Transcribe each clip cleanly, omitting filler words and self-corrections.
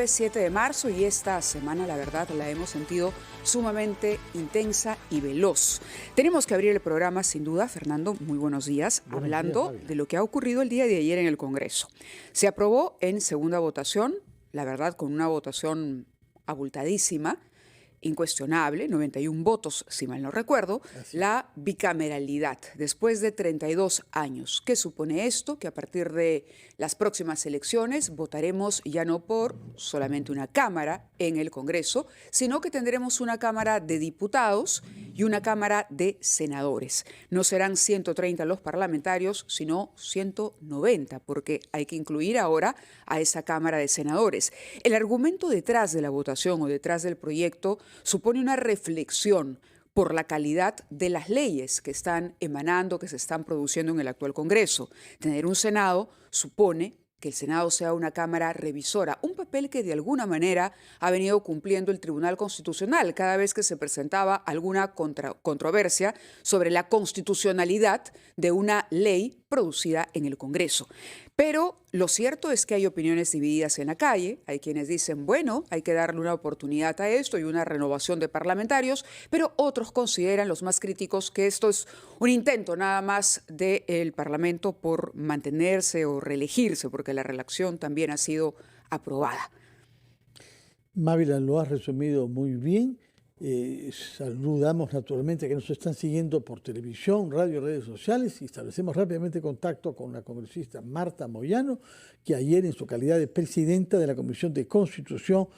jueves 7 de marzo y esta semana, la verdad, la hemos sentido sumamente intensa y veloz. Tenemos que abrir el programa, sin duda, Fernando, muy buenos días, hablando de lo que ha ocurrido el día de ayer en el Congreso. Se aprobó en segunda votación, la verdad, con una votación abultadísima, incuestionable, 91 votos, si mal no recuerdo, la bicameralidad, después de 32 años. ¿Qué supone esto? Que a partir de las próximas elecciones votaremos ya no por solamente una Cámara en el Congreso, sino que tendremos una Cámara de Diputados y una Cámara de Senadores. No serán 130 los parlamentarios, sino 190, porque hay que incluir ahora a esa Cámara de Senadores. El argumento detrás de la votación o detrás del proyecto supone una reflexión por la calidad de las leyes que están emanando, que se están produciendo en el actual Congreso. Tener un Senado supone que el Senado sea una Cámara revisora, un papel que de alguna manera ha venido cumpliendo el Tribunal Constitucional cada vez que se presentaba alguna controversia sobre la constitucionalidad de una ley producida en el Congreso. Pero lo cierto es que hay opiniones divididas en la calle. Hay quienes dicen, bueno, hay que darle una oportunidad a esto y una renovación de parlamentarios, pero otros consideran, los más críticos, que esto es un intento nada más del Parlamento por mantenerse o reelegirse, porque la reelección también ha sido aprobada. Mávila, lo has resumido muy bien. Saludamos naturalmente a que nos están siguiendo por televisión, radio, redes sociales y establecemos rápidamente contacto con la congresista Marta Moyano, que ayer en su calidad de presidenta de la Comisión de Constitución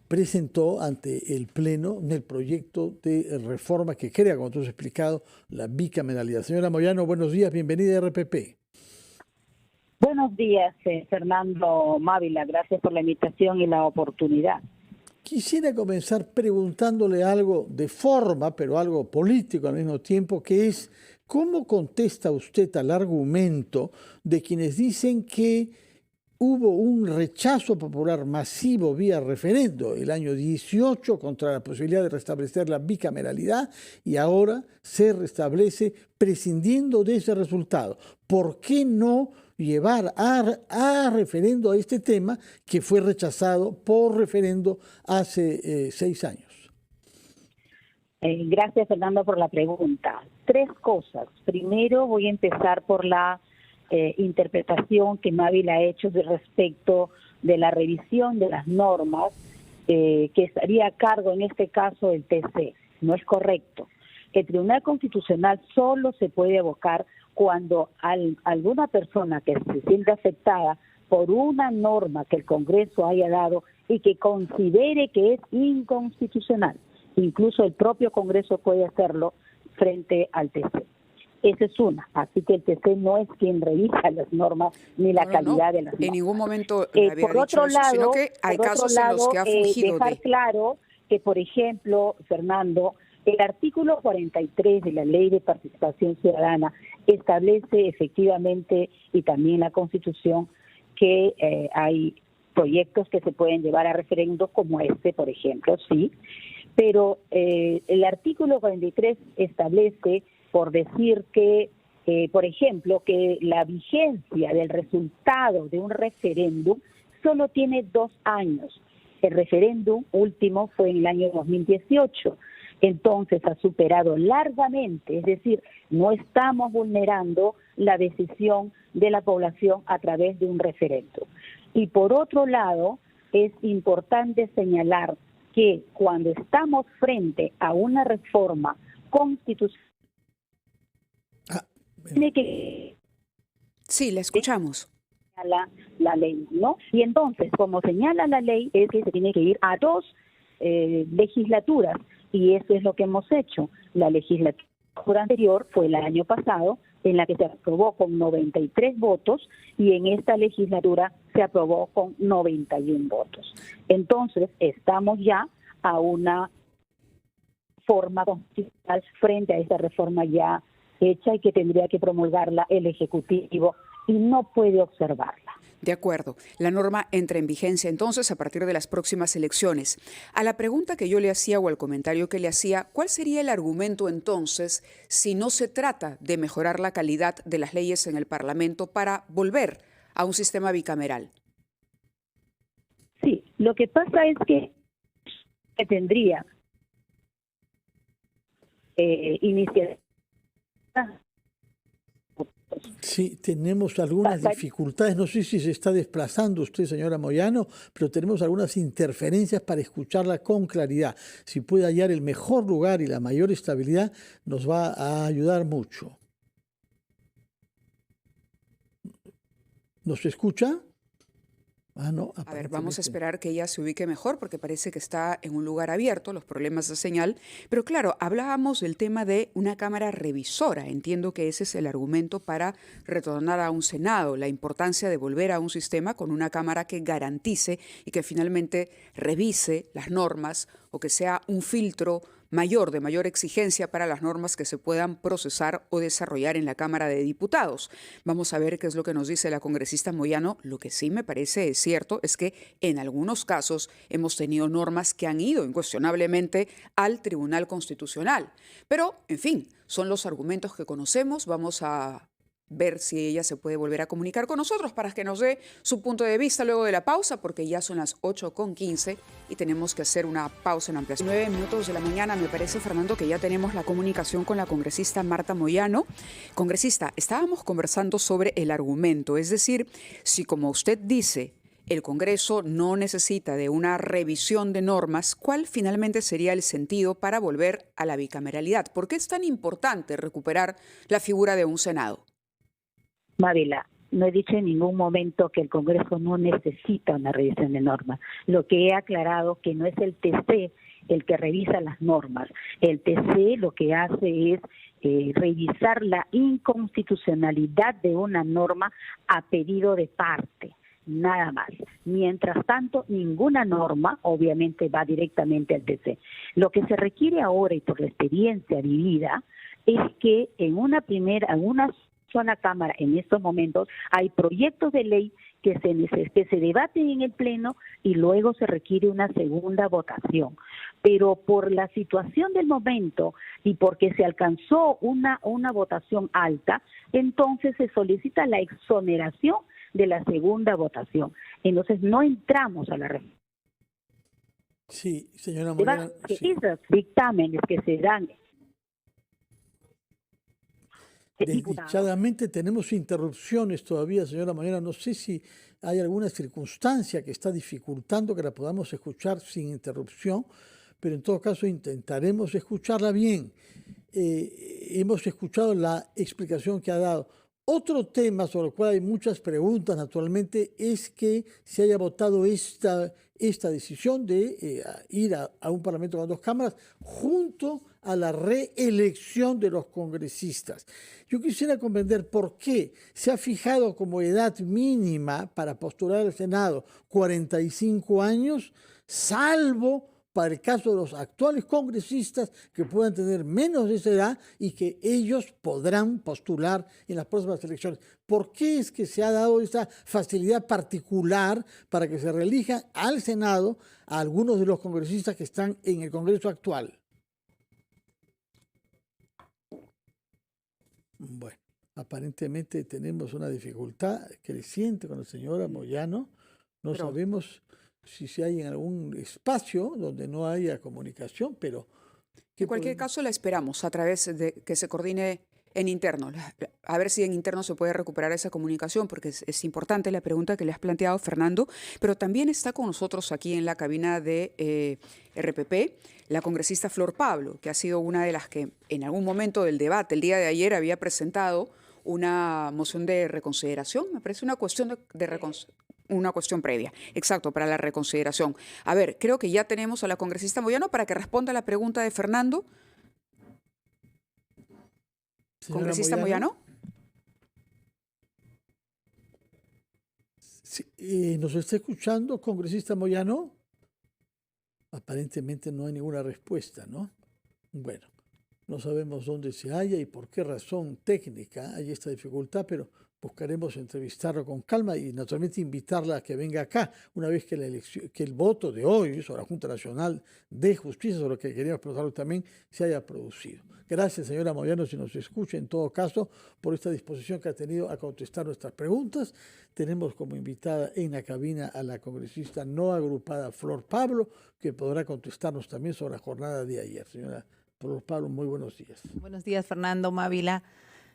presentó ante el Pleno el proyecto de reforma que crea, como tú has explicado, la bicameralidad. Señora Moyano, buenos días, bienvenida a RPP. Buenos días, Fernando Mávila, gracias por la invitación y la oportunidad. Quisiera comenzar preguntándole algo de forma, pero algo político al mismo tiempo, que es, ¿cómo contesta usted al argumento de quienes dicen que hubo un rechazo popular masivo vía referendo el año 18 contra la posibilidad de restablecer la bicameralidad y ahora se restablece prescindiendo de ese resultado? ¿Por qué no llevar a referendo a este tema que fue rechazado por referendo hace 6 años? Gracias, Fernando, por la pregunta. 3 cosas. Primero, voy a empezar por la interpretación que Mávila ha hecho respecto de la revisión de las normas que estaría a cargo, en este caso, del TC. No es correcto. El Tribunal Constitucional solo se puede abocar cuando alguna persona que se siente afectada por una norma que el Congreso haya dado y que considere que es inconstitucional. Incluso el propio Congreso puede hacerlo frente al TC. Esa es una. Así que el TC no es quien revisa las normas ni la calidad de las normas. En ningún momento había por dicho otro eso, lado, sino que hay casos en los que ha fungido dejar claro que, por ejemplo, Fernando, el artículo 43 de la Ley de Participación Ciudadana establece efectivamente, y también la Constitución, que hay proyectos que se pueden llevar a referendo como este, por ejemplo, sí, pero el artículo 43 establece, por decir que, por ejemplo, que la vigencia del resultado de un referéndum solo tiene 2 años. El referéndum último fue en el año 2018. Entonces ha superado largamente, es decir, no estamos vulnerando la decisión de la población a través de un referéndum. Y por otro lado, es importante señalar que cuando estamos frente a una reforma constitucional, tiene que... Sí, la escuchamos. La ley, ¿no? Y entonces, como señala la ley, es que se tiene que ir a 2 legislaturas. Y eso es lo que hemos hecho. La legislatura anterior fue el año pasado, en la que se aprobó con 93 votos, y en esta legislatura se aprobó con 91 votos. Entonces, estamos ya a una forma constitucional frente a esta reforma ya hecha y que tendría que promulgarla el Ejecutivo y no puede observarla. De acuerdo. La norma entra en vigencia entonces a partir de las próximas elecciones. A la pregunta que yo le hacía o al comentario que le hacía, ¿cuál sería el argumento entonces si no se trata de mejorar la calidad de las leyes en el Parlamento para volver a un sistema bicameral? Sí, Lo que pasa es que tendría iniciativa. Sí, tenemos algunas dificultades. No sé si se está desplazando usted, señora Moyano, pero tenemos algunas interferencias para escucharla con claridad. Si puede hallar el mejor lugar y la mayor estabilidad, nos va a ayudar mucho. ¿Nos escucha? No, a ver, vamos a esperar que ella se ubique mejor porque parece que está en un lugar abierto, los problemas de señal. Pero claro, hablábamos del tema de una cámara revisora. Entiendo que ese es el argumento para retornar a un Senado, la importancia de volver a un sistema con una cámara que garantice y que finalmente revise las normas o que sea un filtro mayor, de mayor exigencia para las normas que se puedan procesar o desarrollar en la Cámara de Diputados. Vamos a ver qué es lo que nos dice la congresista Moyano. Lo que sí me parece cierto es que en algunos casos hemos tenido normas que han ido incuestionablemente al Tribunal Constitucional. Pero, en fin, son los argumentos que conocemos. Vamos a ver si ella se puede volver a comunicar con nosotros para que nos dé su punto de vista luego de la pausa, porque ya son las 8:15 y tenemos que hacer una pausa en ampliación. 9 minutos de la mañana, me parece, Fernando, que ya tenemos la comunicación con la congresista Marta Moyano. Congresista, estábamos conversando sobre el argumento, es decir, si como usted dice, el Congreso no necesita de una revisión de normas, ¿cuál finalmente sería el sentido para volver a la bicameralidad? ¿Por qué es tan importante recuperar la figura de un Senado? Mávila, no he dicho en ningún momento que el Congreso no necesita una revisión de normas. Lo que he aclarado que no es el TC el que revisa las normas. El TC lo que hace es revisar la inconstitucionalidad de una norma a pedido de parte, nada más. Mientras tanto, ninguna norma obviamente va directamente al TC. Lo que se requiere ahora y por la experiencia vivida es que en una sola Cámara en estos momentos hay proyectos de ley que se debaten en el Pleno y luego se requiere una segunda votación. Pero por la situación del momento y porque se alcanzó una votación alta, entonces se solicita la exoneración de la segunda votación. Entonces no entramos a la reforma. Sí, señora Moyano. Sí. Esos dictámenes que se dan. Desdichadamente tenemos interrupciones todavía, señora Moyano. No sé si hay alguna circunstancia que está dificultando que la podamos escuchar sin interrupción, pero en todo caso intentaremos escucharla bien. Hemos escuchado la explicación que ha dado. Otro tema sobre el cual hay muchas preguntas, naturalmente, es que se haya votado esta decisión de ir a un parlamento con 2 cámaras junto a la reelección de los congresistas. Yo quisiera comprender por qué se ha fijado como edad mínima para postular al Senado 45 años, salvo para el caso de los actuales congresistas que puedan tener menos de esa edad y que ellos podrán postular en las próximas elecciones. ¿Por qué es que se ha dado esa facilidad particular para que se reelija al Senado a algunos de los congresistas que están en el Congreso actual? Bueno, aparentemente tenemos una dificultad creciente con la señora Moyano. No sabemos si hay en algún espacio donde no haya comunicación, pero... En cualquier caso, la esperamos a través de que se coordine en interno. A ver si en interno se puede recuperar esa comunicación, porque es importante la pregunta que le has planteado, Fernando, pero también está con nosotros aquí en la cabina de RPP la congresista Flor Pablo, que ha sido una de las que en algún momento del debate, el día de ayer, había presentado una moción de reconsideración. Me parece una cuestión una cuestión previa, exacto, para la reconsideración. A ver, creo que ya tenemos a la congresista Moyano para que responda a la pregunta de Fernando. ¿Congresista Moyano? Sí, ¿nos está escuchando, congresista Moyano? Aparentemente no hay ninguna respuesta, ¿no? Bueno, no sabemos dónde se halla y por qué razón técnica hay esta dificultad, pero buscaremos entrevistarlo con calma y naturalmente invitarla a que venga acá una vez que, que el voto de hoy sobre la Junta Nacional de Justicia, sobre lo que queríamos preguntarlo también, se haya producido. Gracias, señora Moyano, si nos escucha en todo caso, por esta disposición que ha tenido a contestar nuestras preguntas. Tenemos como invitada en la cabina a la congresista no agrupada Flor Pablo, que podrá contestarnos también sobre la jornada de ayer. Señora Flor Pablo, muy buenos días. Buenos días, Fernando, Mávila.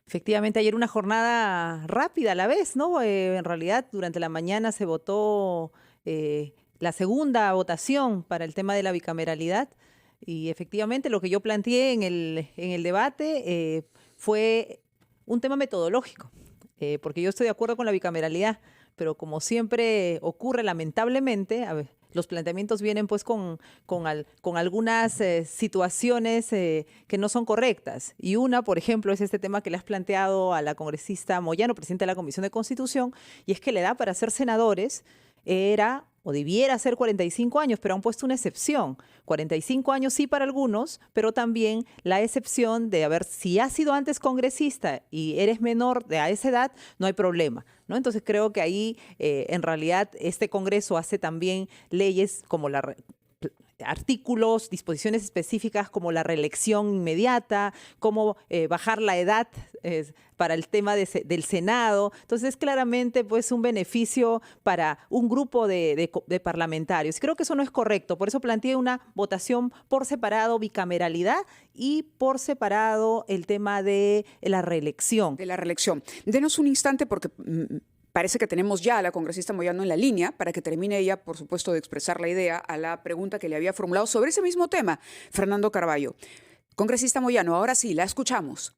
Efectivamente, ayer una jornada rápida a la vez, ¿no? En realidad, durante la mañana se votó la segunda votación para el tema de la bicameralidad y efectivamente lo que yo planteé en el debate fue un tema metodológico, porque yo estoy de acuerdo con la bicameralidad, pero como siempre ocurre lamentablemente, los planteamientos vienen pues con algunas situaciones que no son correctas. Y una, por ejemplo, es este tema que le has planteado a la congresista Moyano, presidenta de la Comisión de Constitución, y es que la edad para ser senadores era o debiera ser 45 años, pero han puesto una excepción. 45 años sí para algunos, pero también la excepción de, a ver, si has sido antes congresista y eres menor de a esa edad, no hay problema, ¿no? Entonces creo que ahí, en realidad, este Congreso hace también leyes como artículos, disposiciones específicas como la reelección inmediata, cómo bajar la edad para el tema del Senado. Entonces, es claramente pues, un beneficio para un grupo de parlamentarios. Creo que eso no es correcto. Por eso planteé una votación por separado, bicameralidad, y por separado el tema de la reelección. De la reelección. Denos un instante porque parece que tenemos ya a la congresista Moyano en la línea para que termine ella, por supuesto, de expresar la idea a la pregunta que le había formulado sobre ese mismo tema, Fernando Carballo. Congresista Moyano, ahora sí, la escuchamos.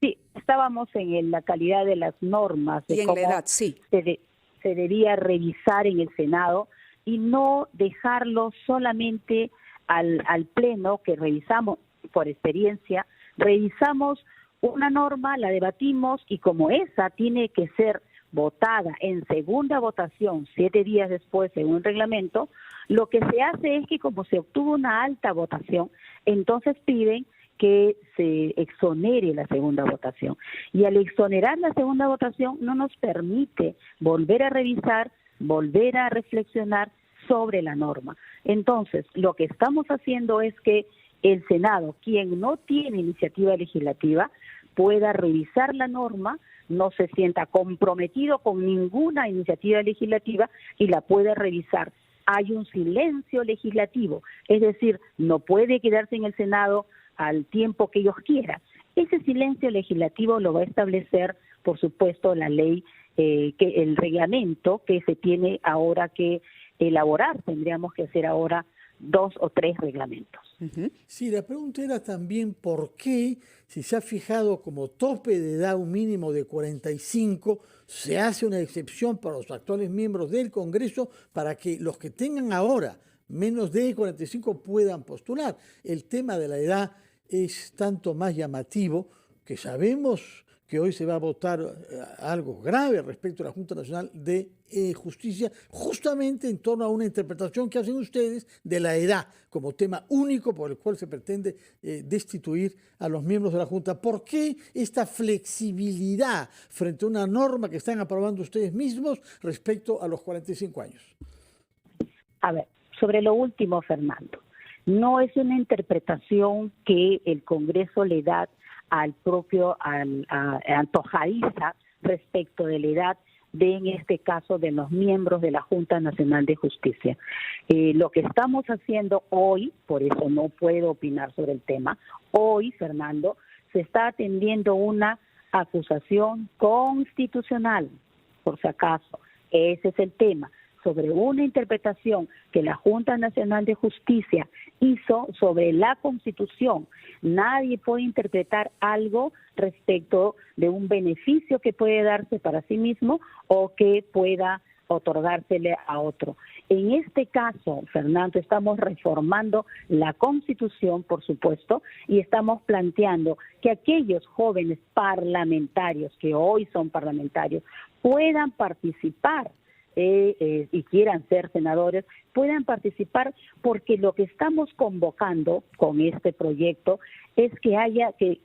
Sí, estábamos en la calidad de las normas. De y en cómo la edad, sí. Se debía revisar en el Senado y no dejarlo solamente al Pleno, que revisamos por experiencia, revisamos una norma, la debatimos y como esa tiene que ser votada en segunda votación 7 días después según el reglamento, lo que se hace es que como se obtuvo una alta votación, entonces piden que se exonere la segunda votación. Y al exonerar la segunda votación no nos permite volver a revisar, volver a reflexionar sobre la norma. Entonces, lo que estamos haciendo es que el Senado, quien no tiene iniciativa legislativa, pueda revisar la norma, no se sienta comprometido con ninguna iniciativa legislativa y la puede revisar. Hay un silencio legislativo, es decir, no puede quedarse en el Senado al tiempo que ellos quieran. Ese silencio legislativo lo va a establecer, por supuesto, la ley, el reglamento que se tiene ahora que elaborar. Tendríamos que hacer ahora 2 o 3 reglamentos. Sí, la pregunta era también por qué, si se ha fijado como tope de edad un mínimo de 45, se hace una excepción para los actuales miembros del Congreso para que los que tengan ahora menos de 45 puedan postular. El tema de la edad es tanto más llamativo que sabemos que hoy se va a votar algo grave respecto a la Junta Nacional de Justicia, justamente en torno a una interpretación que hacen ustedes de la edad como tema único por el cual se pretende destituir a los miembros de la Junta. ¿Por qué esta flexibilidad frente a una norma que están aprobando ustedes mismos respecto a los 45 años? A ver, sobre lo último, Fernando, no es una interpretación que el Congreso le da al propio antojadiza respecto de la edad de, en este caso, de los miembros de la Junta Nacional de Justicia. Lo que estamos haciendo hoy, por eso no puedo opinar sobre el tema, hoy, Fernando, se está atendiendo una acusación constitucional, por si acaso, ese es el tema, sobre una interpretación que la Junta Nacional de Justicia hizo sobre la Constitución. Nadie puede interpretar algo respecto de un beneficio que puede darse para sí mismo o que pueda otorgársele a otro. En este caso, Fernando, estamos reformando la Constitución, por supuesto, y estamos planteando que aquellos jóvenes parlamentarios que hoy son parlamentarios puedan participar y quieran ser senadores puedan participar, porque lo que estamos convocando con este proyecto es que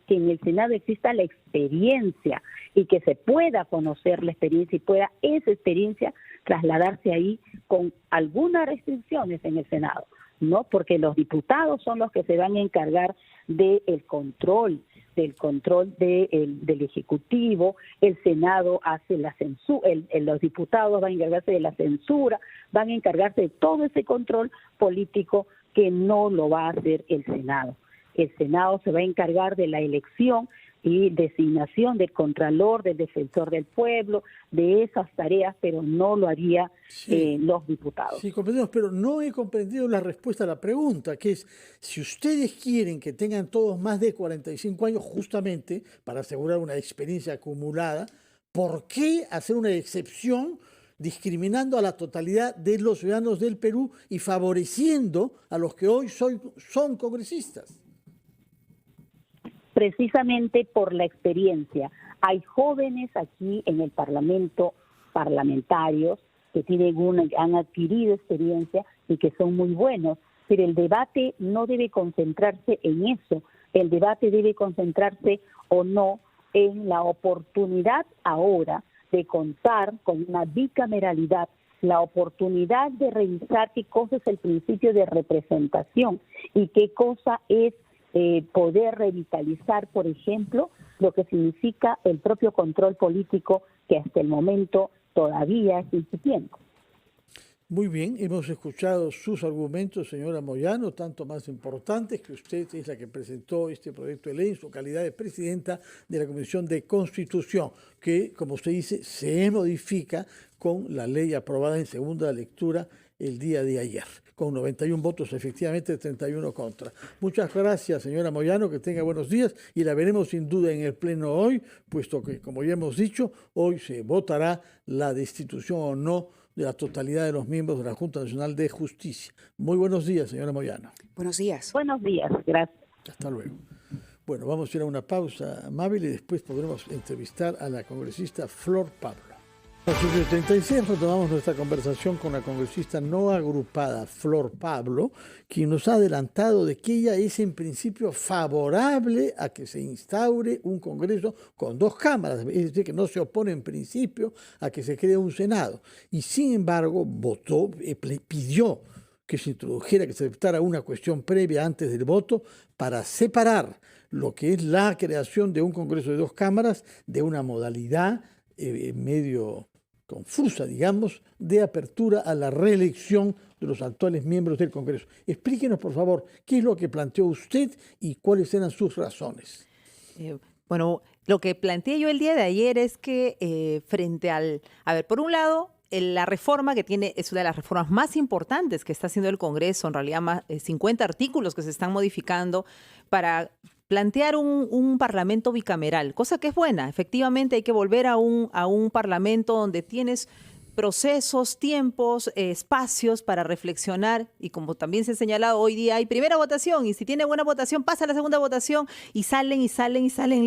en el Senado exista la experiencia y que se pueda conocer la experiencia y pueda esa experiencia trasladarse ahí con algunas restricciones en el Senado, ¿no? Porque los diputados son los que se van a encargar del control del Ejecutivo. El Senado hace la censura, los diputados van a encargarse de la censura, van a encargarse de todo ese control político que no lo va a hacer el Senado. El Senado se va a encargar de la elección y designación del Contralor, del Defensor del Pueblo, de esas tareas, pero no lo haría los diputados. Sí, comprendemos, pero no he comprendido la respuesta a la pregunta, que es, si ustedes quieren que tengan todos más de 45 años, justamente para asegurar una experiencia acumulada, ¿por qué hacer una excepción discriminando a la totalidad de los ciudadanos del Perú y favoreciendo a los que hoy son congresistas? Precisamente por la experiencia. Hay jóvenes aquí en el Parlamento, parlamentarios, que han adquirido experiencia y que son muy buenos, pero el debate no debe concentrarse en eso. El debate debe concentrarse o no en la oportunidad ahora de contar con una bicameralidad, la oportunidad de revisar qué cosa es el principio de representación y qué cosa es poder revitalizar, por ejemplo, lo que significa el propio control político, que hasta el momento todavía es incipiente. Muy bien, hemos escuchado sus argumentos, señora Moyano, tanto más importantes, que usted es la que presentó este proyecto de ley en su calidad de presidenta de la Comisión de Constitución, que, como usted dice, se modifica con la ley aprobada en segunda lectura el día de ayer, con 91 votos efectivamente, 31 contra. Muchas gracias, señora Moyano, que tenga buenos días, y la veremos sin duda en el Pleno hoy, puesto que, como ya hemos dicho, hoy se votará la destitución o no de la totalidad de los miembros de la Junta Nacional de Justicia. Muy buenos días, señora Moyano. Buenos días. Buenos días, gracias. Hasta luego. Bueno, vamos a ir a una pausa amable y después podremos entrevistar a la congresista Flor Pablo. A las 8:36 retomamos nuestra conversación con la congresista no agrupada Flor Pablo, quien nos ha adelantado de que ella es en principio favorable a que se instaure un Congreso con 2 cámaras, es decir, que no se opone en principio a que se cree un Senado. Y sin embargo pidió que se introdujera, que se aceptara una cuestión previa antes del voto para separar lo que es la creación de un Congreso de 2 cámaras de una modalidad medio confusa, digamos, de apertura a la reelección de los actuales miembros del Congreso. Explíquenos, por favor, qué es lo que planteó usted y cuáles eran sus razones. Bueno, lo que planteé yo el día de ayer es que frente al... A ver, por un lado, la reforma que tiene es una de las reformas más importantes que está haciendo el Congreso, en realidad más 50 artículos que se están modificando para plantear un parlamento bicameral, cosa que es buena. Efectivamente hay que volver a un parlamento donde tienes procesos, tiempos, espacios para reflexionar, y como también se ha señalado, hoy día hay primera votación y si tiene buena votación pasa a la segunda votación y salen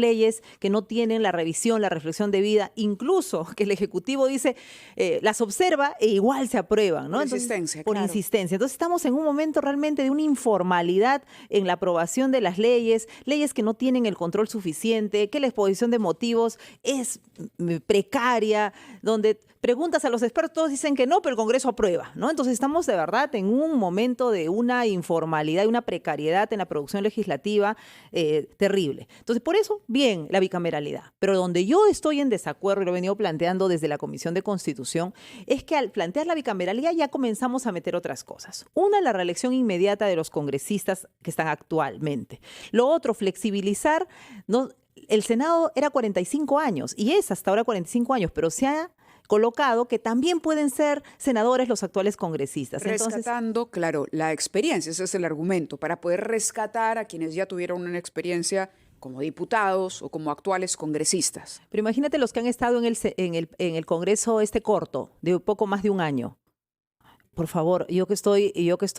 leyes que no tienen la revisión, la reflexión debida, incluso que el Ejecutivo dice, las observa e igual se aprueban, ¿no? Por Entonces, insistencia, por claro. insistencia. Entonces estamos en un momento realmente de una informalidad en la aprobación de las leyes que no tienen el control suficiente, que la exposición de motivos es precaria, donde preguntas a los expertos, todos dicen que no, pero el Congreso aprueba, ¿no? Entonces estamos de verdad en un momento de una informalidad y una precariedad en la producción legislativa terrible. Entonces, por eso, bien, la bicameralidad. Pero donde yo estoy en desacuerdo, y lo he venido planteando desde la Comisión de Constitución, es que al plantear la bicameralidad ya comenzamos a meter otras cosas. Una, la reelección inmediata de los congresistas que están actualmente. Lo otro, flexibilizar, ¿no? El Senado era 45 años y es hasta ahora 45 años, pero se ha colocado que también pueden ser senadores los actuales congresistas. Rescatando, claro, la experiencia, ese es el argumento, para poder rescatar a quienes ya tuvieron una experiencia como diputados o como actuales congresistas. Pero imagínate los que han estado en el Congreso corto, de poco más de un año. Por favor, yo que estoy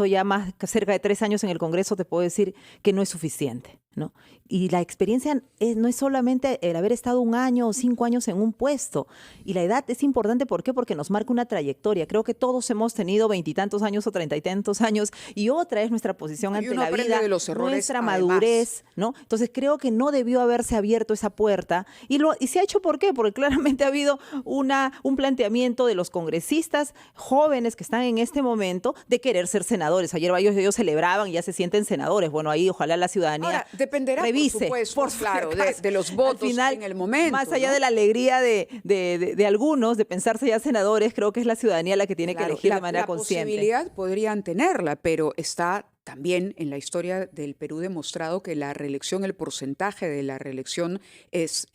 ya más cerca de 3 años en el Congreso, te puedo decir que no es suficiente. ¿no? Y la experiencia no es solamente el haber estado 1 año o 5 años en un puesto. Y la edad es importante, ¿por qué? Porque nos marca una trayectoria. Creo que todos hemos tenido 20 y tantos años o 30 y tantos años, y otra es nuestra posición ante la vida, de los errores, nuestra madurez, ¿no? Entonces creo que no debió haberse abierto esa puerta. Y se ha hecho, ¿por qué? Porque claramente ha habido un planteamiento de los congresistas jóvenes que están en este momento de querer ser senadores. Ayer varios de ellos celebraban y ya se sienten senadores. Bueno, ahí ojalá la ciudadanía Ahora, dependerá, revise, por supuesto, de los votos final, en el momento. Más allá ¿no? de la alegría de algunos de pensarse ya senadores, creo que es la ciudadanía la que tiene que elegir de manera consciente. La posibilidad podrían tenerla, pero está también en la historia del Perú demostrado que la reelección, el porcentaje de la reelección es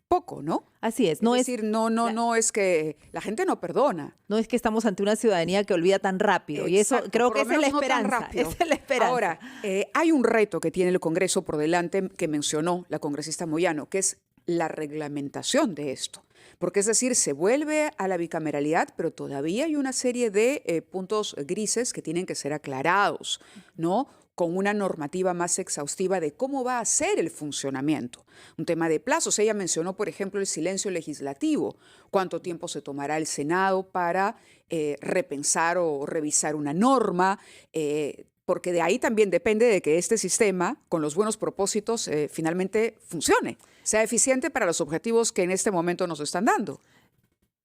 poco, ¿no? Así es. No es decir, no es que la gente no perdona. No es que estamos ante una ciudadanía que olvida tan rápido. Exacto, y eso creo que esa es la esperanza. Esa es la esperanza. Ahora, hay un reto que tiene el Congreso por delante que mencionó la congresista Moyano, que es la reglamentación de esto. Porque es decir, se vuelve a la bicameralidad, pero todavía hay una serie de puntos grises que tienen que ser aclarados, ¿no? Con una normativa más exhaustiva de cómo va a ser el funcionamiento. Un tema de plazos. Ella mencionó, por ejemplo, el silencio legislativo. ¿Cuánto tiempo se tomará el Senado para repensar o revisar una norma? Porque de ahí también depende de que este sistema, con los buenos propósitos, finalmente funcione, sea eficiente para los objetivos que en este momento nos están dando.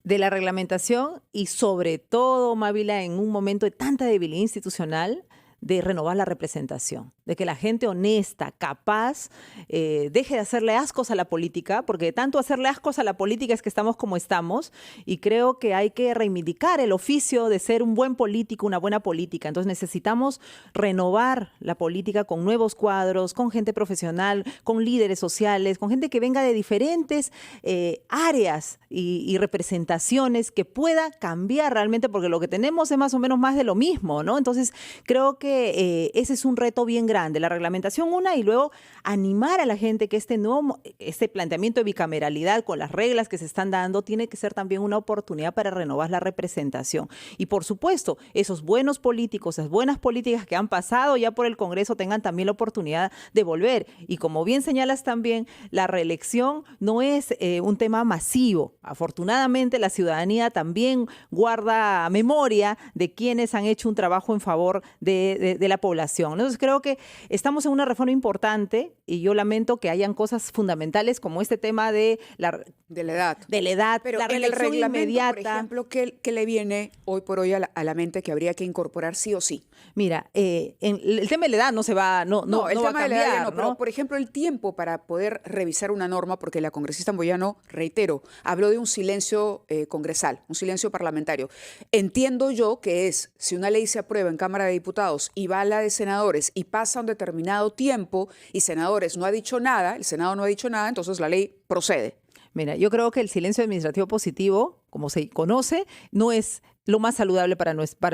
De la reglamentación y sobre todo, Mávila, en un momento de tanta debilidad institucional, de renovar la representación, de que la gente honesta, capaz, deje de hacerle ascos a la política, porque de tanto hacerle ascos a la política es que estamos como estamos, y creo que hay que reivindicar el oficio de ser un buen político, una buena política. Entonces necesitamos renovar la política con nuevos cuadros, con gente profesional, con líderes sociales, con gente que venga de diferentes áreas y representaciones que pueda cambiar realmente, porque lo que tenemos es más o menos más de lo mismo, ¿no? Entonces creo que ese es un reto bien grande, la reglamentación y luego animar a la gente que este planteamiento de bicameralidad con las reglas que se están dando tiene que ser también una oportunidad para renovar la representación. Y por supuesto, esos buenos políticos, esas buenas políticas que han pasado ya por el Congreso tengan también la oportunidad de volver. Y como bien señalas también, la reelección no es un tema masivo. Afortunadamente, la ciudadanía también guarda memoria de quienes han hecho un trabajo en favor de la población. Entonces creo que estamos en una reforma importante y yo lamento que hayan cosas fundamentales como este tema de la edad. Pero la en el reglamento, inmediata. por ejemplo, ¿qué le viene hoy por hoy a la mente que habría que incorporar sí o sí? Mira, el tema de la edad no se va, no va a cambiar, de la edad ¿no? Pero, por ejemplo, el tiempo para poder revisar una norma, porque la congresista Moyano, reitero, habló de un silencio congresal, un silencio parlamentario. Entiendo yo que es, si una ley se aprueba en Cámara de Diputados y va a la de senadores y pasa un determinado tiempo y senadores no ha dicho nada, el Senado no ha dicho nada, entonces la ley procede. Mira, yo creo que el silencio administrativo positivo, como se conoce, no es lo más saludable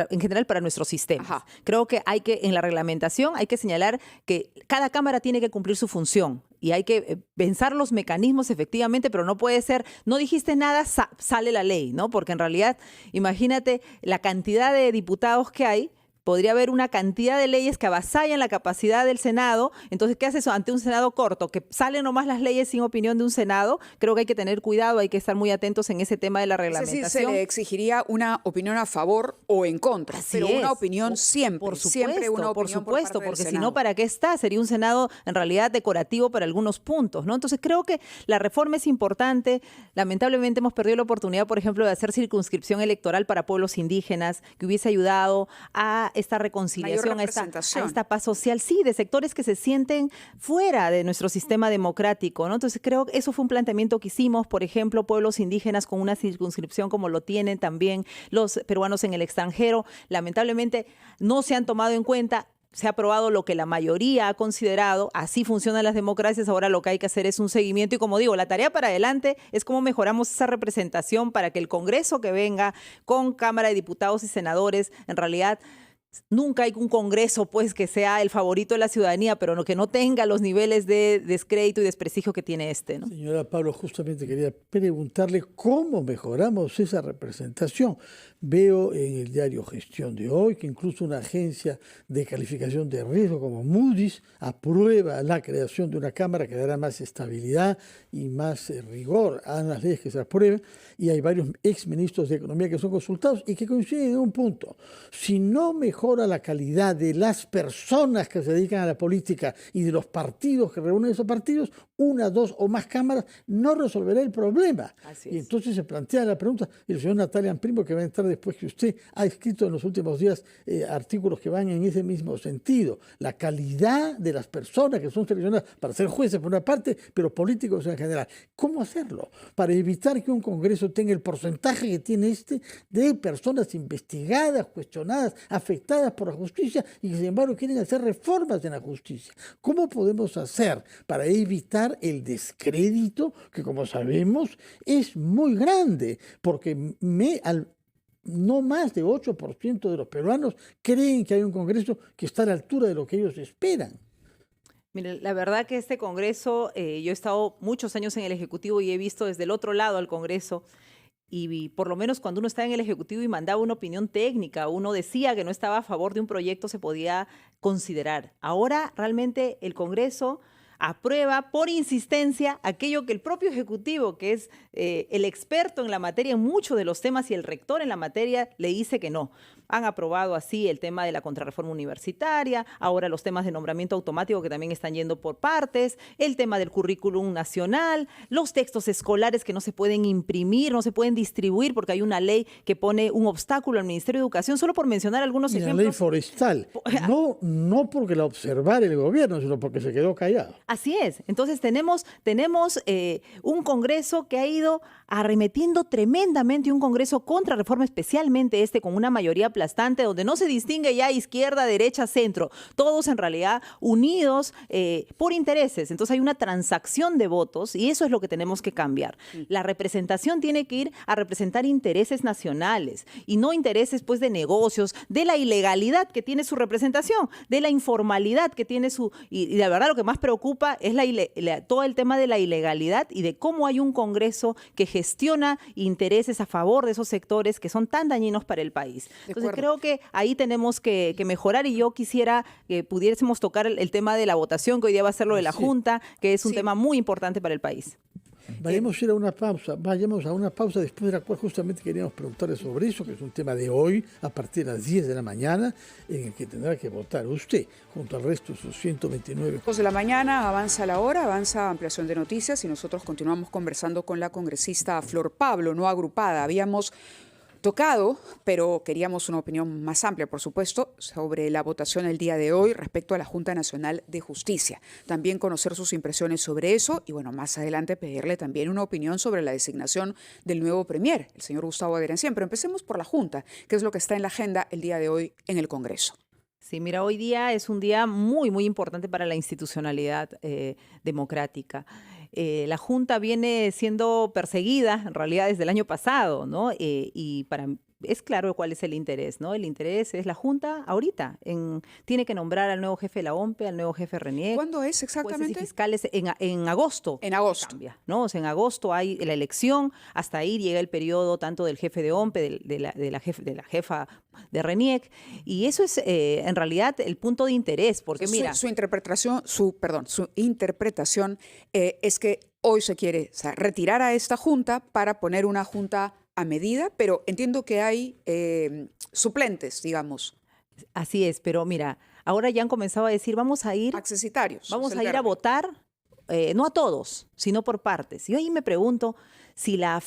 en general para nuestro sistema. Ajá. Creo que en la reglamentación hay que señalar que cada Cámara tiene que cumplir su función y hay que pensar los mecanismos efectivamente, pero no puede ser, no dijiste nada, sale la ley, ¿no? Porque en realidad, imagínate la cantidad de diputados que hay. Podría haber una cantidad de leyes que avasallan la capacidad del Senado. Entonces, ¿qué hace eso ante un Senado corto? Que salen nomás las leyes sin opinión de un Senado. Creo que hay que tener cuidado, hay que estar muy atentos en ese tema de la reglamentación. Es decir, se le exigiría una opinión a favor o en contra, pero una opinión siempre. Por supuesto, siempre una opinión porque si no, ¿para qué está? Sería un Senado en realidad decorativo para algunos puntos, ¿no? Entonces, creo que la reforma es importante. Lamentablemente hemos perdido la oportunidad, por ejemplo, de hacer circunscripción electoral para pueblos indígenas, que hubiese ayudado a esta reconciliación, a esta paz social, sí, de sectores que se sienten fuera de nuestro sistema democrático, ¿no? Entonces creo que eso fue un planteamiento que hicimos, por ejemplo, pueblos indígenas con una circunscripción como lo tienen también los peruanos en el extranjero. Lamentablemente no se han tomado en cuenta. Se ha aprobado lo que la mayoría ha considerado, así funcionan las democracias, ahora lo que hay que hacer es un seguimiento y como digo, la tarea para adelante es cómo mejoramos esa representación para que el Congreso que venga con Cámara de Diputados y Senadores en realidad nunca hay un Congreso pues que sea el favorito de la ciudadanía, pero que no tenga los niveles de descrédito y desprestigio que tiene este, ¿no? Señora Pablo, justamente quería preguntarle cómo mejoramos esa representación. Veo en el diario Gestión de hoy que incluso una agencia de calificación de riesgo como Moody's aprueba la creación de una Cámara que dará más estabilidad y más rigor a las leyes que se aprueben, y hay varios exministros de Economía que son consultados y que coinciden en un punto. Si no mejora la calidad de las personas que se dedican a la política y de los partidos que reúnen esos partidos, una, dos o más cámaras no resolverá el problema. Así Y es. entonces se plantea la pregunta, y el señor Natalia Primo, que va a entrar después, que usted ha escrito en los últimos días artículos que van en ese mismo sentido. La calidad de las personas que son seleccionadas para ser jueces por una parte, pero políticos en general. ¿Cómo hacerlo? Para evitar que un Congreso tenga el porcentaje que tiene de personas investigadas, cuestionadas, afectadas por la justicia y que sin embargo quieren hacer reformas en la justicia. ¿Cómo podemos hacer para evitar el descrédito que, como sabemos, es muy grande? Porque no más de 8% de los peruanos creen que hay un Congreso que está a la altura de lo que ellos esperan. Mire, la verdad que este Congreso, yo he estado muchos años en el Ejecutivo y he visto desde el otro lado al Congreso, y por lo menos cuando uno estaba en el Ejecutivo y mandaba una opinión técnica, uno decía que no estaba a favor de un proyecto, se podía considerar. Ahora realmente el Congreso aprueba por insistencia aquello que el propio Ejecutivo, que es el experto en la materia en muchos de los temas y el rector en la materia, le dice que no. Han aprobado así el tema de la contrarreforma universitaria, ahora los temas de nombramiento automático que también están yendo por partes, el tema del currículum nacional, los textos escolares que no se pueden imprimir, no se pueden distribuir porque hay una ley que pone un obstáculo al Ministerio de Educación, solo por mencionar algunos Y ejemplos. la ley forestal, no porque la observara el gobierno, sino porque se quedó callado. Así es. Entonces tenemos un Congreso que ha ido arremetiendo tremendamente, un Congreso contra reforma, especialmente con una mayoría aplastante, donde no se distingue ya izquierda, derecha, centro, todos en realidad unidos por intereses. Entonces hay una transacción de votos y eso es lo que tenemos que cambiar. La representación tiene que ir a representar intereses nacionales y no intereses pues de negocios, de la ilegalidad que tiene su representación, de la informalidad que tiene y la verdad lo que más preocupa es todo el tema de la ilegalidad y de cómo hay un Congreso que gestiona intereses a favor de esos sectores que son tan dañinos para el país. Entonces creo que ahí tenemos que mejorar y yo quisiera que pudiésemos tocar el tema de la votación, que hoy día va a ser lo de la Junta, que es un tema muy importante para el país. Vayamos a una pausa después de la cual justamente queríamos preguntarle sobre eso, que es un tema de hoy, a partir de las 10 de la mañana, en el que tendrá que votar usted, junto al resto de sus 129. 2 de la mañana, avanza la hora, avanza ampliación de noticias y nosotros continuamos conversando con la congresista Flor Pablo, no agrupada. Habíamos tocado, pero queríamos una opinión más amplia, por supuesto, sobre la votación el día de hoy respecto a la Junta Nacional de Justicia. También conocer sus impresiones sobre eso y, bueno, más adelante pedirle también una opinión sobre la designación del nuevo premier, el señor Gustavo Adriancien. Pero empecemos por la Junta, que es lo que está en la agenda el día de hoy en el Congreso. Sí, mira, hoy día es un día muy, muy importante para la institucionalidad democrática. La Junta viene siendo perseguida, en realidad, desde el año pasado, ¿no? Y es claro cuál es el interés, ¿no? El interés es la Junta ahorita. Tiene que nombrar al nuevo jefe de la OMPE, al nuevo jefe RENIEC. ¿Cuándo es exactamente? Jueces y fiscales en agosto. En agosto. Cambia, ¿no? O sea, en agosto hay la elección, hasta ahí llega el periodo tanto del jefe de OMPE, de la jefa de RENIEC, y eso es en realidad el punto de interés, porque mira... Su interpretación es que hoy se quiere retirar a esta Junta para poner una Junta a medida, pero entiendo que hay suplentes, digamos. Así es, pero mira, ahora ya han comenzado a decir, vamos a ir accesitarios. Vamos a ir a votar, no a todos, sino por partes. Y ahí me pregunto si la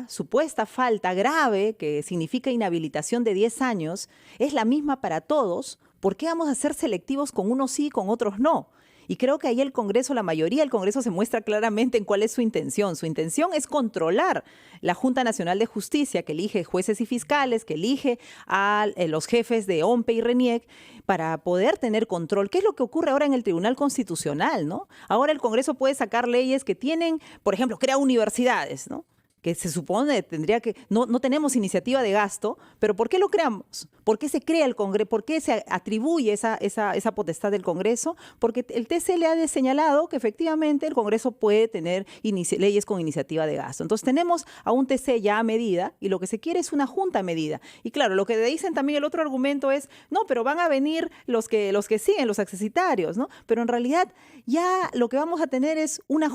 supuesta falta grave, que significa inhabilitación de 10 años, es la misma para todos, ¿por qué vamos a ser selectivos con unos sí y con otros no? Y creo que ahí el Congreso, la mayoría del Congreso se muestra claramente en cuál es su intención. Su intención es controlar la Junta Nacional de Justicia, que elige jueces y fiscales, que elige a los jefes de OMPE y RENIEC, para poder tener control. ¿Qué es lo que ocurre ahora en el Tribunal Constitucional, ¿no? Ahora el Congreso puede sacar leyes que tienen, por ejemplo, crea universidades, ¿no? que se supone tendría que, no tenemos iniciativa de gasto, pero ¿por qué lo creamos? ¿Por qué se crea el Congreso? ¿Por qué se atribuye esa potestad del Congreso? Porque el TC le ha señalado que efectivamente el Congreso puede tener leyes con iniciativa de gasto. Entonces tenemos a un TC ya a medida y lo que se quiere es una junta a medida. Y claro, lo que dicen también el otro argumento es, no, pero van a venir los que siguen, los accesitarios, ¿no? Pero en realidad ya lo que vamos a tener es una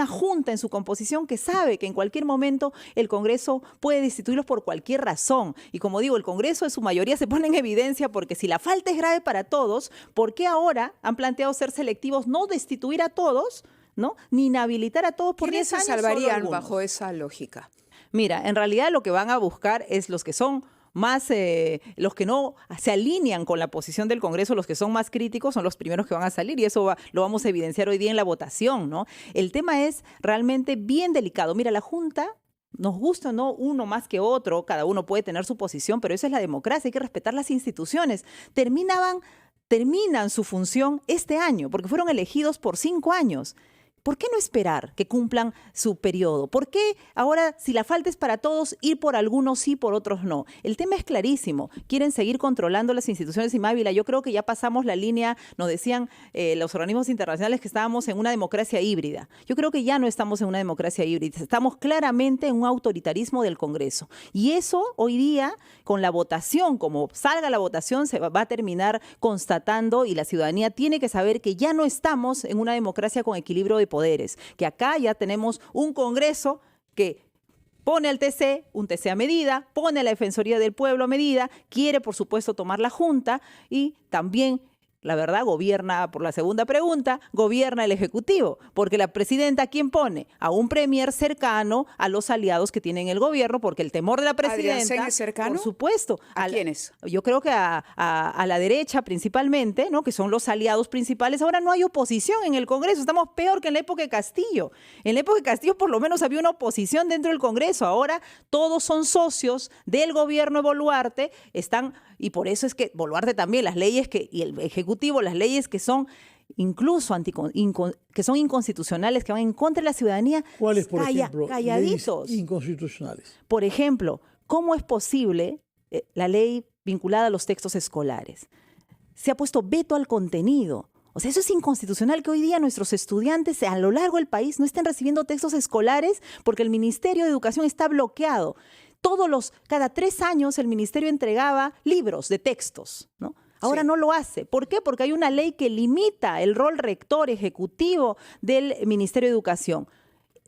junta en su composición que sabe que en cualquier momento el Congreso puede destituirlos por cualquier razón. Y como digo, el Congreso en su mayoría se pone en evidencia porque si la falta es grave para todos, ¿por qué ahora han planteado ser selectivos, no destituir a todos, ¿no? Ni inhabilitar a todos por 10 años? ¿Quiénes se salvarían bajo esa lógica? Mira, en realidad lo que van a buscar es los que son más, los que no se alinean con la posición del Congreso, los que son más críticos, son los primeros que van a salir y eso lo vamos a evidenciar hoy día en la votación, ¿no? El tema es realmente bien delicado. Mira, la Junta, nos gusta o no uno más que otro, cada uno puede tener su posición, pero eso es la democracia, hay que respetar las instituciones. Terminan su función este año, porque fueron elegidos por 5 años. ¿Por qué no esperar que cumplan su periodo? ¿Por qué ahora, si la falta es para todos, ir por algunos sí, por otros no? El tema es clarísimo. Quieren seguir controlando las instituciones y Ávila. Yo creo que ya pasamos la línea, nos decían los organismos internacionales que estábamos en una democracia híbrida. Yo creo que ya no estamos en una democracia híbrida. Estamos claramente en un autoritarismo del Congreso. Y eso hoy día, con la votación, como salga la votación, se va a terminar constatando y la ciudadanía tiene que saber que ya no estamos en una democracia con equilibrio de poderes, que acá ya tenemos un Congreso que pone al TC, un TC a medida, pone a la Defensoría del Pueblo a medida, quiere por supuesto tomar la Junta y también, la verdad, gobierna, por la segunda pregunta, gobierna el Ejecutivo, porque la presidenta, ¿quién pone? A un premier cercano a los aliados que tienen el gobierno, porque el temor de la presidenta... ¿Es cercano? Por supuesto. ¿A quiénes? Yo creo que a la derecha principalmente, ¿no? Que son los aliados principales. Ahora no hay oposición en el Congreso, estamos peor que en la época de Castillo. En la época de Castillo por lo menos había una oposición dentro del Congreso, ahora todos son socios del gobierno de Boluarte, y por eso es que Boluarte también, las leyes y el Ejecutivo, las leyes que son incluso que son inconstitucionales, que van en contra de la ciudadanía, ¿cuáles, por ejemplo, calladitos? Leyes inconstitucionales? Por ejemplo, ¿cómo es posible la ley vinculada a los textos escolares? Se ha puesto veto al contenido. O sea, eso es inconstitucional que hoy día nuestros estudiantes a lo largo del país no estén recibiendo textos escolares porque el Ministerio de Educación está bloqueado. Cada 3 años el ministerio entregaba libros de textos, ¿no? Ahora sí. No lo hace. ¿Por qué? Porque hay una ley que limita el rol rector ejecutivo del Ministerio de Educación.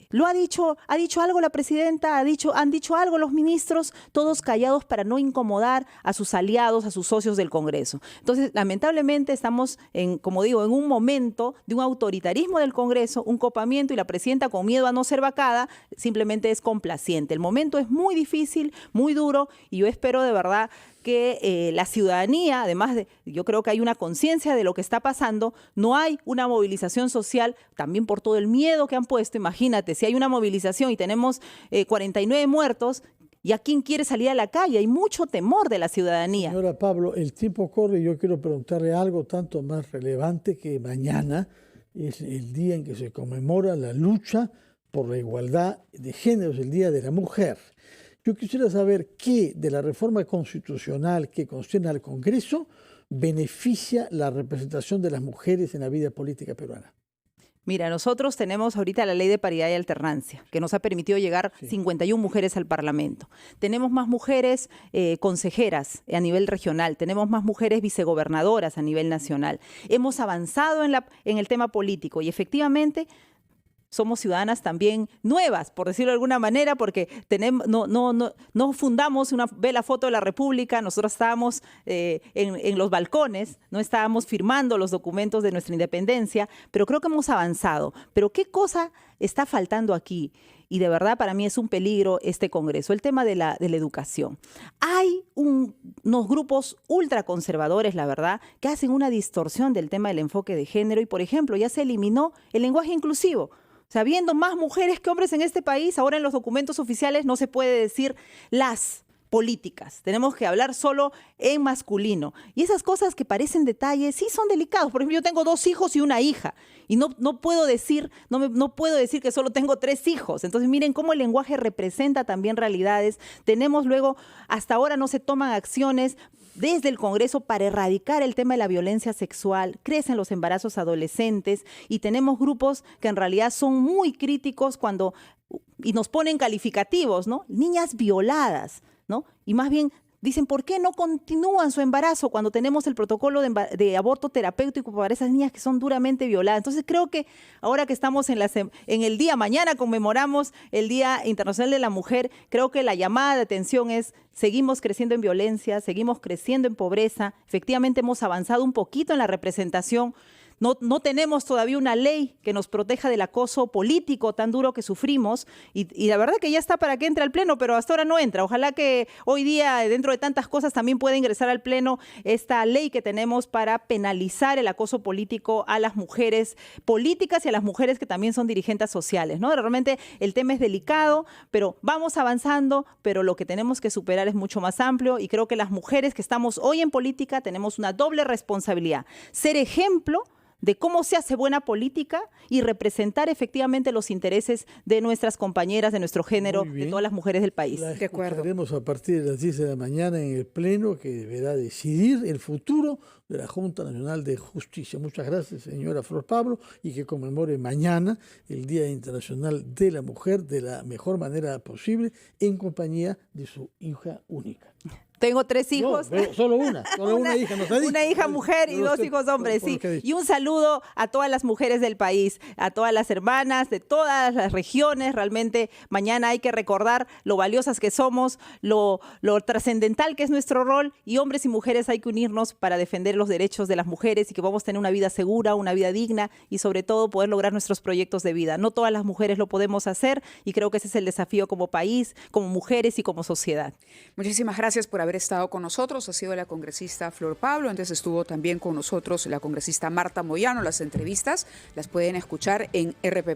¿Lo ha dicho algo la presidenta? ¿Han dicho algo los ministros? Todos callados para no incomodar a sus aliados, a sus socios del Congreso. Entonces, lamentablemente estamos, como digo, en un momento de un autoritarismo del Congreso, un copamiento y la presidenta con miedo a no ser vacada simplemente es complaciente. El momento es muy difícil, muy duro y yo espero de verdad que la ciudadanía, además yo creo que hay una conciencia de lo que está pasando, no hay una movilización social, también por todo el miedo que han puesto. Imagínate, si hay una movilización y tenemos 49 muertos, ¿ya quién quiere salir a la calle? Hay mucho temor de la ciudadanía. Señora Pablo, el tiempo corre y yo quiero preguntarle algo tanto más relevante que mañana es el día en que se conmemora la lucha por la igualdad de géneros, el Día de la Mujer. Yo quisiera saber qué de la reforma constitucional que concierne al Congreso beneficia la representación de las mujeres en la vida política peruana. Mira, nosotros tenemos ahorita la ley de paridad y alternancia, que nos ha permitido llegar 51 mujeres al Parlamento. Tenemos más mujeres consejeras a nivel regional, tenemos más mujeres vicegobernadoras a nivel nacional. Hemos avanzado en el tema político y efectivamente somos ciudadanas también nuevas, por decirlo de alguna manera, porque no fundamos ve la foto de la República, nosotros estábamos en los balcones, no estábamos firmando los documentos de nuestra independencia, pero creo que hemos avanzado. Pero ¿qué cosa está faltando aquí? Y de verdad para mí es un peligro este Congreso, el tema de la educación. Hay unos grupos ultraconservadores, la verdad, que hacen una distorsión del tema del enfoque de género y, por ejemplo, ya se eliminó el lenguaje inclusivo. O sea, habiendo más mujeres que hombres en este país, ahora en los documentos oficiales no se puede decir las. políticas, tenemos que hablar solo en masculino. Y esas cosas que parecen detalles sí son delicados. Por ejemplo, yo tengo 2 hijos y una hija y no puedo decir que solo tengo 3 hijos. Entonces miren cómo el lenguaje representa también realidades. Tenemos luego, hasta ahora no se toman acciones desde el Congreso para erradicar el tema de la violencia sexual, crecen los embarazos adolescentes y tenemos grupos que en realidad son muy críticos y nos ponen calificativos, ¿no? Niñas violadas, ¿no? Y más bien dicen, ¿por qué no continúan su embarazo cuando tenemos el protocolo de aborto terapéutico para esas niñas que son duramente violadas? Entonces creo que ahora que estamos en el día, mañana conmemoramos el Día Internacional de la Mujer, creo que la llamada de atención es, seguimos creciendo en violencia, seguimos creciendo en pobreza, efectivamente hemos avanzado un poquito en la representación. No tenemos todavía una ley que nos proteja del acoso político tan duro que sufrimos y la verdad que ya está para que entre al Pleno, pero hasta ahora no entra. Ojalá que hoy día, dentro de tantas cosas, también pueda ingresar al Pleno esta ley que tenemos para penalizar el acoso político a las mujeres políticas y a las mujeres que también son dirigentes sociales, ¿no? Realmente el tema es delicado, pero vamos avanzando, pero lo que tenemos que superar es mucho más amplio y creo que las mujeres que estamos hoy en política tenemos una doble responsabilidad. Ser ejemplo de cómo se hace buena política y representar efectivamente los intereses de nuestras compañeras, de nuestro género, de todas las mujeres del país. La escucharemos a partir de las 10 de la mañana en el Pleno que deberá decidir el futuro de la Junta Nacional de Justicia. Muchas gracias, señora Flor Pablo, y que conmemore mañana el Día Internacional de la Mujer de la mejor manera posible en compañía de su hija única. Tengo 3 hijos. No, solo una hija, nos ha dicho. Una hija mujer y 2 hijos hombres, sí. Y un saludo a todas las mujeres del país, a todas las hermanas de todas las regiones. Realmente mañana hay que recordar lo valiosas que somos, lo trascendental que es nuestro rol, y hombres y mujeres hay que unirnos para defender los derechos de las mujeres y que podamos tener una vida segura, una vida digna y sobre todo poder lograr nuestros proyectos de vida. No todas las mujeres lo podemos hacer y creo que ese es el desafío como país, como mujeres y como sociedad. Muchísimas gracias por haber estado con nosotros. Ha sido la congresista Flor Pablo, antes estuvo también con nosotros la congresista Marta Moyano. Las entrevistas las pueden escuchar en RPP